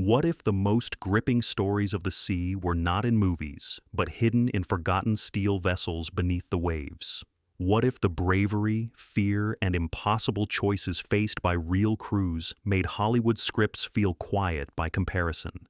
What if the most gripping stories of the sea were not in movies, but hidden in forgotten steel vessels beneath the waves? What if the bravery, fear, and impossible choices faced by real crews made Hollywood scripts feel quiet by comparison?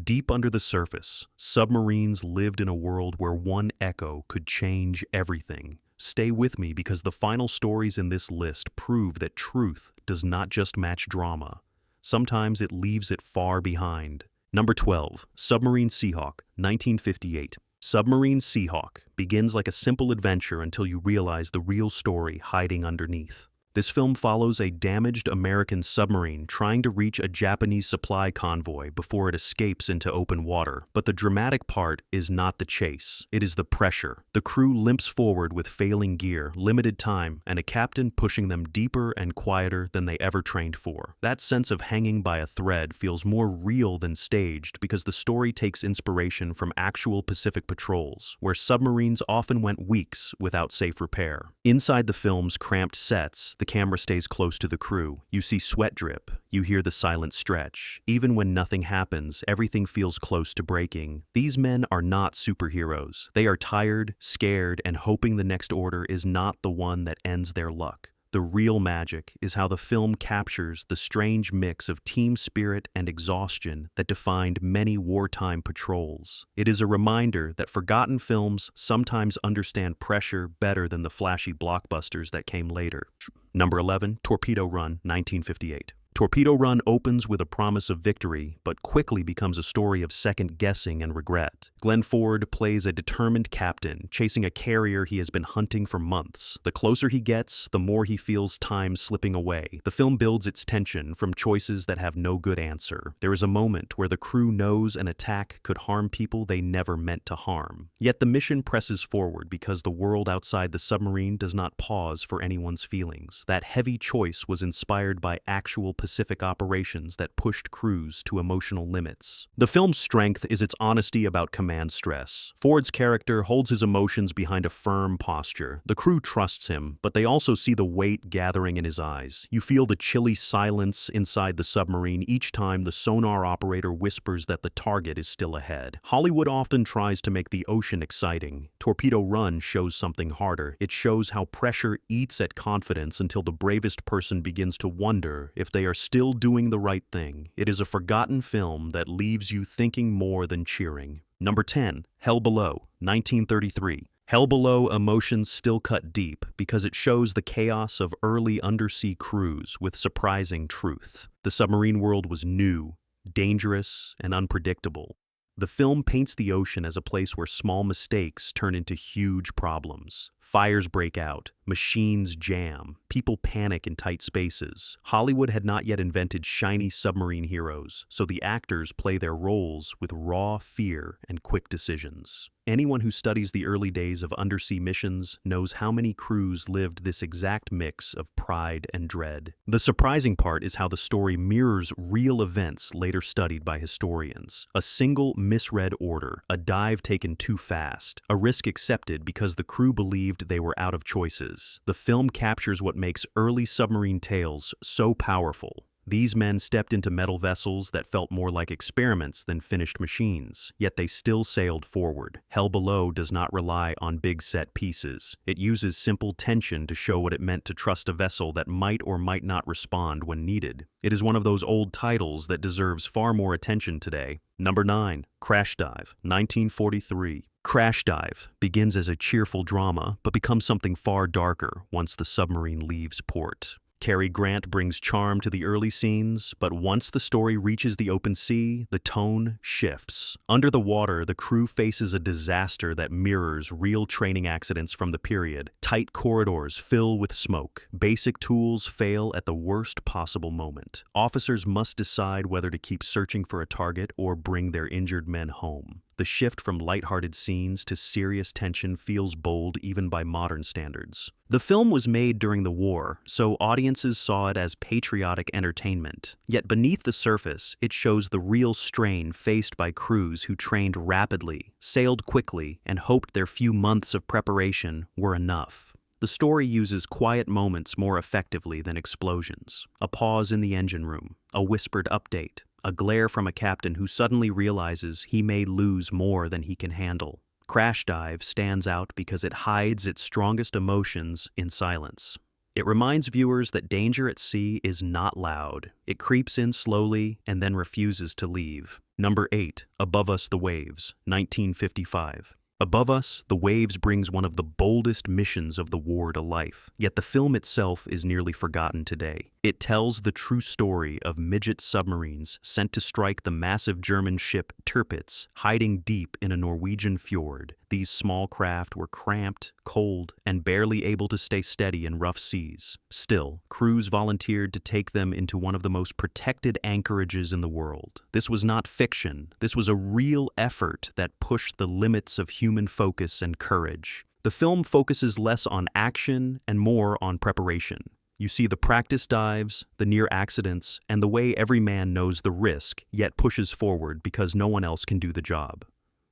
Deep under the surface, submarines lived in a world where one echo could change everything. Stay with me because the final stories in this list prove that truth does not just match drama. Sometimes it leaves it far behind. Number 12, Submarine Seahawk, 1958. Submarine Seahawk begins like a simple adventure until you realize the real story hiding underneath. This film follows a damaged American submarine trying to reach a Japanese supply convoy before it escapes into open water. But the dramatic part is not the chase, it is the pressure. The crew limps forward with failing gear, limited time, and a captain pushing them deeper and quieter than they ever trained for. That sense of hanging by a thread feels more real than staged because the story takes inspiration from actual Pacific patrols, where submarines often went weeks without safe repair. Inside the film's cramped sets, the camera stays close to the crew. You see sweat drip, you hear the silent stretch. Even when nothing happens, everything feels close to breaking. These men are not superheroes. They are tired, scared, and hoping the next order is not the one that ends their luck. The real magic is how the film captures the strange mix of team spirit and exhaustion that defined many wartime patrols. It is a reminder that forgotten films sometimes understand pressure better than the flashy blockbusters that came later. Number 11, Torpedo Run, 1958. Torpedo Run opens with a promise of victory, but quickly becomes a story of second-guessing and regret. Glenn Ford plays a determined captain, chasing a carrier he has been hunting for months. The closer he gets, the more he feels time slipping away. The film builds its tension from choices that have no good answer. There is a moment where the crew knows an attack could harm people they never meant to harm. Yet the mission presses forward because the world outside the submarine does not pause for anyone's feelings. That heavy choice was inspired by actual Pacific operations that pushed crews to emotional limits. The film's strength is its honesty about command stress. Ford's character holds his emotions behind a firm posture. The crew trusts him, but they also see the weight gathering in his eyes. You feel the chilly silence inside the submarine each time the sonar operator whispers that the target is still ahead. Hollywood often tries to make the ocean exciting. Torpedo Run shows something harder. It shows how pressure eats at confidence until the bravest person begins to wonder if they are still doing the right thing. It is a forgotten film that leaves you thinking more than cheering. Number 10, Hell Below, 1933. Hell Below emotions still cut deep because it shows the chaos of early undersea crews with surprising truth. The submarine world was new, dangerous, and unpredictable. The film paints the ocean as a place where small mistakes turn into huge problems. Fires break out, machines jam, people panic in tight spaces. Hollywood had not yet invented shiny submarine heroes, so the actors play their roles with raw fear and quick decisions. Anyone who studies the early days of undersea missions knows how many crews lived this exact mix of pride and dread. The surprising part is how the story mirrors real events later studied by historians. A single misread order, a dive taken too fast, a risk accepted because the crew believed they were out of choices. The film captures what makes early submarine tales so powerful. These men stepped into metal vessels that felt more like experiments than finished machines, yet they still sailed forward. Hell Below does not rely on big set pieces. It uses simple tension to show what it meant to trust a vessel that might or might not respond when needed. It is one of those old titles that deserves far more attention today. Number 9, Crash Dive, 1943. Crash Dive begins as a cheerful drama, but becomes something far darker once the submarine leaves port. Cary Grant brings charm to the early scenes, but once the story reaches the open sea, the tone shifts. Under the water, the crew faces a disaster that mirrors real training accidents from the period. Tight corridors fill with smoke. Basic tools fail at the worst possible moment. Officers must decide whether to keep searching for a target or bring their injured men home. The shift from lighthearted scenes to serious tension feels bold even by modern standards. The film was made during the war, so audiences saw it as patriotic entertainment. Yet beneath the surface, it shows the real strain faced by crews who trained rapidly, sailed quickly, and hoped their few months of preparation were enough. The story uses quiet moments more effectively than explosions. A pause in the engine room, a whispered update, a glare from a captain who suddenly realizes he may lose more than he can handle. Crash Dive stands out because it hides its strongest emotions in silence. It reminds viewers that danger at sea is not loud. It creeps in slowly and then refuses to leave. Number 8, Above Us the Waves, 1955. Above Us, the Waves brings one of the boldest missions of the war to life, yet the film itself is nearly forgotten today. It tells the true story of midget submarines sent to strike the massive German ship Tirpitz, hiding deep in a Norwegian fjord. These small craft were cramped, cold, and barely able to stay steady in rough seas. Still, crews volunteered to take them into one of the most protected anchorages in the world. This was not fiction. This was a real effort that pushed the limits of human focus and courage. The film focuses less on action and more on preparation. You see the practice dives, the near accidents, and the way every man knows the risk, yet pushes forward because no one else can do the job.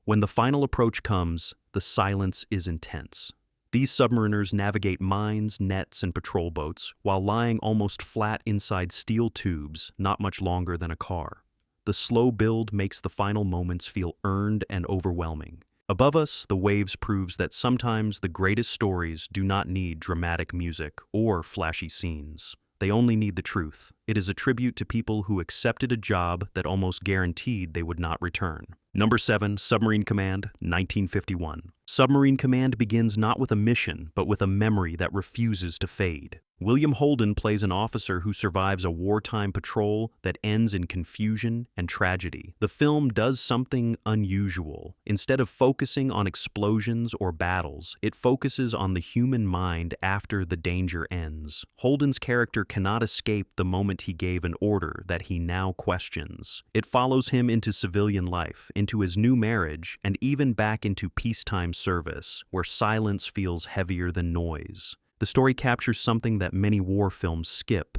When the final approach comes, the silence is intense. These submariners navigate mines, nets, and patrol boats while lying almost flat inside steel tubes not much longer than a car. The slow build makes the final moments feel earned and overwhelming. Above Us, the Waves proves that sometimes the greatest stories do not need dramatic music or flashy scenes. They only need the truth. It is a tribute to people who accepted a job that almost guaranteed they would not return. Number 7, Submarine Command, 1951. Submarine Command begins not with a mission, but with a memory that refuses to fade. William Holden plays an officer who survives a wartime patrol that ends in confusion and tragedy. The film does something unusual. Instead of focusing on explosions or battles, it focuses on the human mind after the danger ends. Holden's character cannot escape the moment he gave an order that he now questions. It follows him into civilian life, into his new marriage, and even back into peacetime service, where silence feels heavier than noise. The story captures something that many war films skip: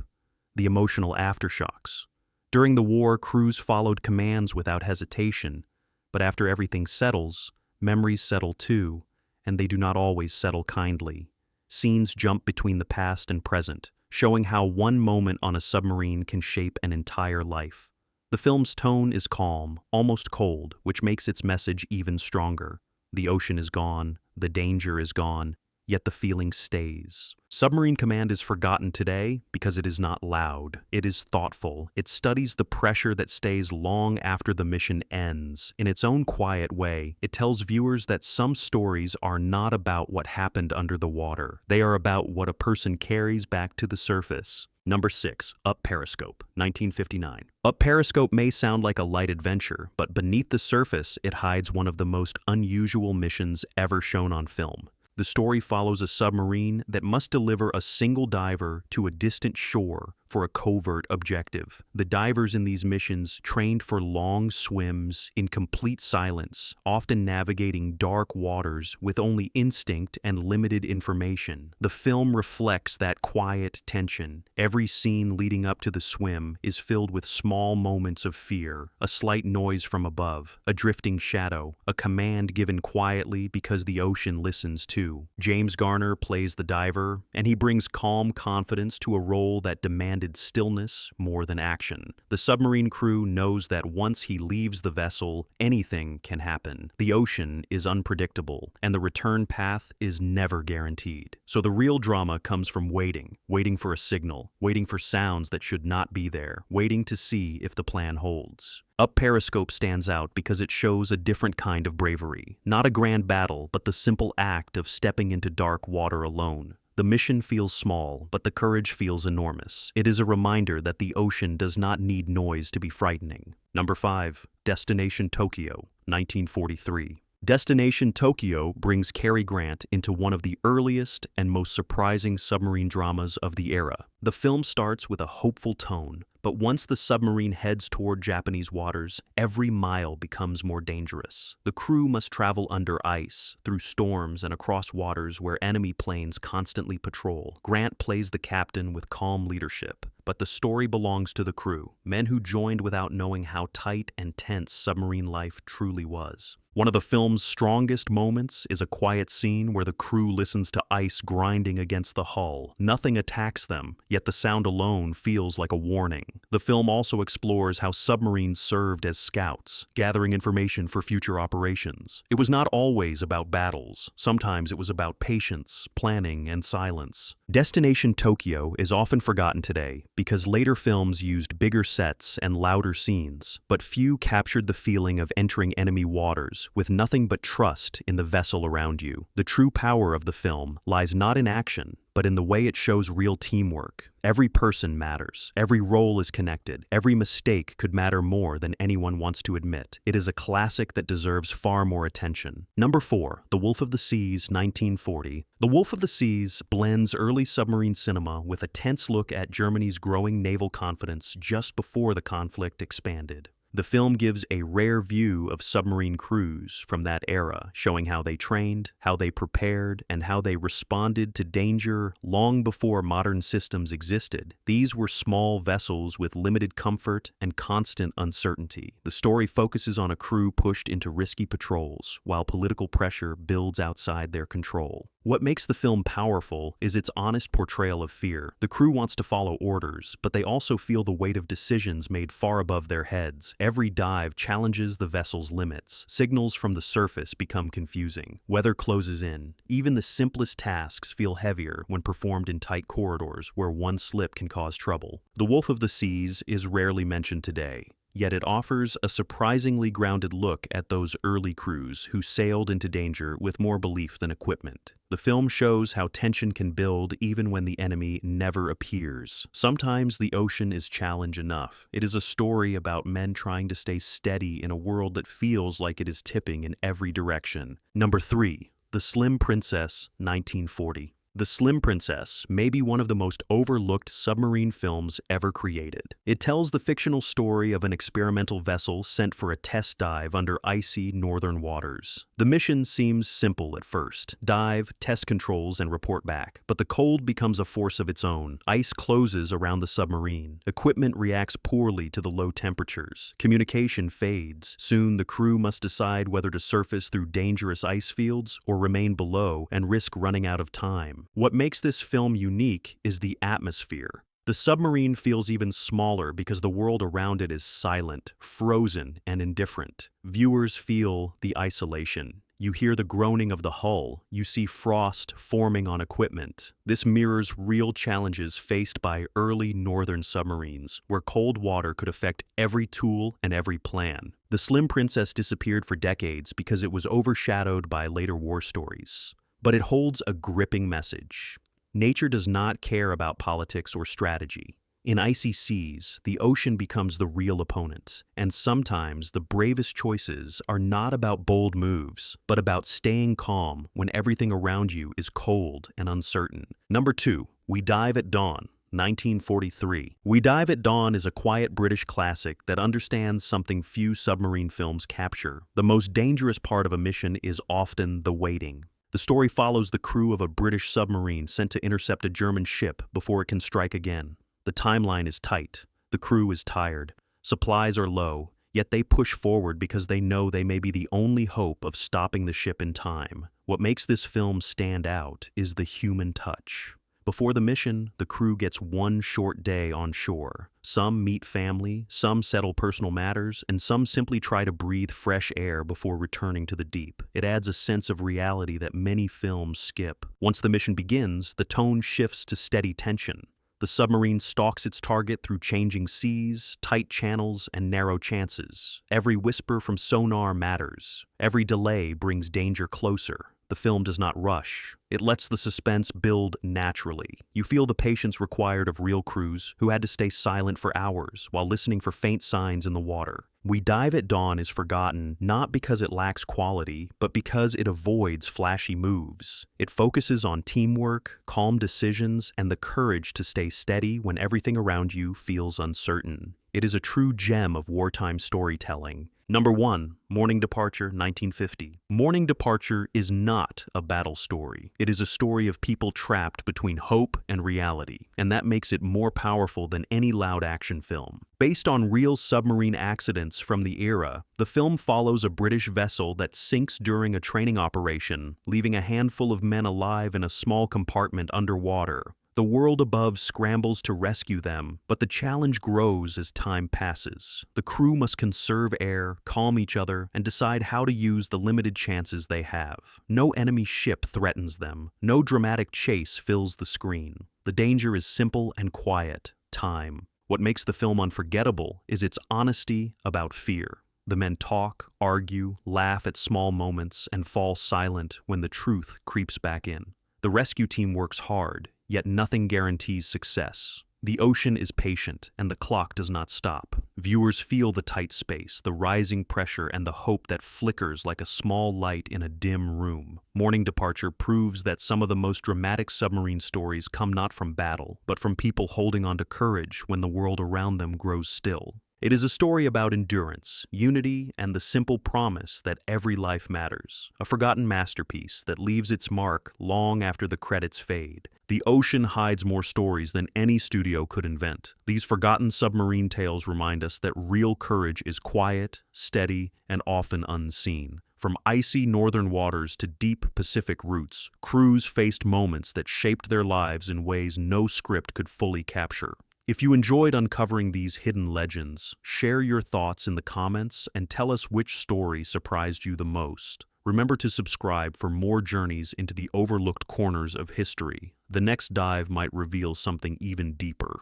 the emotional aftershocks. During the war, crews followed commands without hesitation, but after everything settles, memories settle too, and they do not always settle kindly. Scenes jump between the past and present, showing how one moment on a submarine can shape an entire life. The film's tone is calm, almost cold, which makes its message even stronger. The ocean is gone, the danger is gone, yet the feeling stays. Submarine Command is forgotten today because it is not loud. It is thoughtful. It studies the pressure that stays long after the mission ends. In its own quiet way, it tells viewers that some stories are not about what happened under the water. They are about what a person carries back to the surface. Number 6, Up Periscope, 1959. Up Periscope may sound like a light adventure, but beneath the surface, it hides one of the most unusual missions ever shown on film. The story follows a submarine that must deliver a single diver to a distant shore for a covert objective. The divers in these missions trained for long swims in complete silence, often navigating dark waters with only instinct and limited information. The film reflects that quiet tension. Every scene leading up to the swim is filled with small moments of fear: a slight noise from above, a drifting shadow, a command given quietly because the ocean listens too. James Garner plays the diver, and he brings calm confidence to a role that demanded stillness more than action. The submarine crew knows that once he leaves the vessel, anything can happen. The ocean is unpredictable, and the return path is never guaranteed. So the real drama comes from waiting for a signal, waiting for sounds that should not be there, waiting to see if the plan holds. Up Periscope stands out because it shows a different kind of bravery. Not a grand battle, but the simple act of stepping into dark water alone. The mission feels small, but the courage feels enormous. It is a reminder that the ocean does not need noise to be frightening. Number 5, Destination Tokyo, 1943. Destination Tokyo brings Cary Grant into one of the earliest and most surprising submarine dramas of the era. The film starts with a hopeful tone, but once the submarine heads toward Japanese waters, every mile becomes more dangerous. The crew must travel under ice, through storms, and across waters where enemy planes constantly patrol. Grant plays the captain with calm leadership, but the story belongs to the crew, men who joined without knowing how tight and tense submarine life truly was. One of the film's strongest moments is a quiet scene where the crew listens to ice grinding against the hull. Nothing attacks them, yet the sound alone feels like a warning. The film also explores how submarines served as scouts, gathering information for future operations. It was not always about battles. Sometimes it was about patience, planning, and silence. Destination Tokyo is often forgotten today because later films used bigger sets and louder scenes, but few captured the feeling of entering enemy waters with nothing but trust in the vessel around you. The true power of the film lies not in action, but in the way it shows real teamwork. Every person matters. Every role is connected. Every mistake could matter more than anyone wants to admit. It is a classic that deserves far more attention. Number 4, The Wolf of the Seas, 1940. The Wolf of the Seas blends early submarine cinema with a tense look at Germany's growing naval confidence just before the conflict expanded. The film gives a rare view of submarine crews from that era, showing how they trained, how they prepared, and how they responded to danger long before modern systems existed. These were small vessels with limited comfort and constant uncertainty. The story focuses on a crew pushed into risky patrols, while political pressure builds outside their control. What makes the film powerful is its honest portrayal of fear. The crew wants to follow orders, but they also feel the weight of decisions made far above their heads. Every dive challenges the vessel's limits. Signals from the surface become confusing. Weather closes in. Even the simplest tasks feel heavier when performed in tight corridors where one slip can cause trouble. The Wolf of the Seas is rarely mentioned today. Yet it offers a surprisingly grounded look at those early crews who sailed into danger with more belief than equipment. The film shows how tension can build even when the enemy never appears. Sometimes the ocean is challenge enough. It is a story about men trying to stay steady in a world that feels like it is tipping in every direction. Number 3, The Slim Princess, 1940. The Slim Princess may be one of the most overlooked submarine films ever created. It tells the fictional story of an experimental vessel sent for a test dive under icy northern waters. The mission seems simple at first: dive, test controls, and report back. But the cold becomes a force of its own. Ice closes around the submarine. Equipment reacts poorly to the low temperatures. Communication fades. Soon the crew must decide whether to surface through dangerous ice fields or remain below and risk running out of time. What makes this film unique is the atmosphere. The submarine feels even smaller because the world around it is silent, frozen, and indifferent. Viewers feel the isolation. You hear the groaning of the hull. You see frost forming on equipment. This mirrors real challenges faced by early northern submarines, where cold water could affect every tool and every plan. The Slim Princess disappeared for decades because it was overshadowed by later war stories. But it holds a gripping message. Nature does not care about politics or strategy. In icy seas, the ocean becomes the real opponent, and sometimes the bravest choices are not about bold moves, but about staying calm when everything around you is cold and uncertain. Number 2, We Dive at Dawn, 1943. We Dive at Dawn is a quiet British classic that understands something few submarine films capture. The most dangerous part of a mission is often the waiting. The story follows the crew of a British submarine sent to intercept a German ship before it can strike again. The timeline is tight. The crew is tired. Supplies are low, yet they push forward because they know they may be the only hope of stopping the ship in time. What makes this film stand out is the human touch. Before the mission, the crew gets one short day on shore. Some meet family, some settle personal matters, and some simply try to breathe fresh air before returning to the deep. It adds a sense of reality that many films skip. Once the mission begins, the tone shifts to steady tension. The submarine stalks its target through changing seas, tight channels, and narrow chances. Every whisper from sonar matters. Every delay brings danger closer. The film does not rush. It lets the suspense build naturally. You feel the patience required of real crews who had to stay silent for hours while listening for faint signs in the water. We Dive at Dawn is forgotten not because it lacks quality, but because it avoids flashy moves. It focuses on teamwork, calm decisions, and the courage to stay steady when everything around you feels uncertain. It is a true gem of wartime storytelling. Number 1, Morning Departure, 1950. Morning Departure is not a battle story. It is a story of people trapped between hope and reality, and that makes it more powerful than any loud action film. Based on real submarine accidents from the era, the film follows a British vessel that sinks during a training operation, leaving a handful of men alive in a small compartment underwater. The world above scrambles to rescue them, but the challenge grows as time passes. The crew must conserve air, calm each other, and decide how to use the limited chances they have. No enemy ship threatens them. No dramatic chase fills the screen. The danger is simple and quiet: time. What makes the film unforgettable is its honesty about fear. The men talk, argue, laugh at small moments, and fall silent when the truth creeps back in. The rescue team works hard, yet nothing guarantees success. The ocean is patient, and the clock does not stop. Viewers feel the tight space, the rising pressure, and the hope that flickers like a small light in a dim room. Morning Departure proves that some of the most dramatic submarine stories come not from battle, but from people holding on to courage when the world around them grows still. It is a story about endurance, unity, and the simple promise that every life matters. A forgotten masterpiece that leaves its mark long after the credits fade. The ocean hides more stories than any studio could invent. These forgotten submarine tales remind us that real courage is quiet, steady, and often unseen. From icy northern waters to deep Pacific routes, crews faced moments that shaped their lives in ways no script could fully capture. If you enjoyed uncovering these hidden legends, share your thoughts in the comments and tell us which story surprised you the most. Remember to subscribe for more journeys into the overlooked corners of history. The next dive might reveal something even deeper.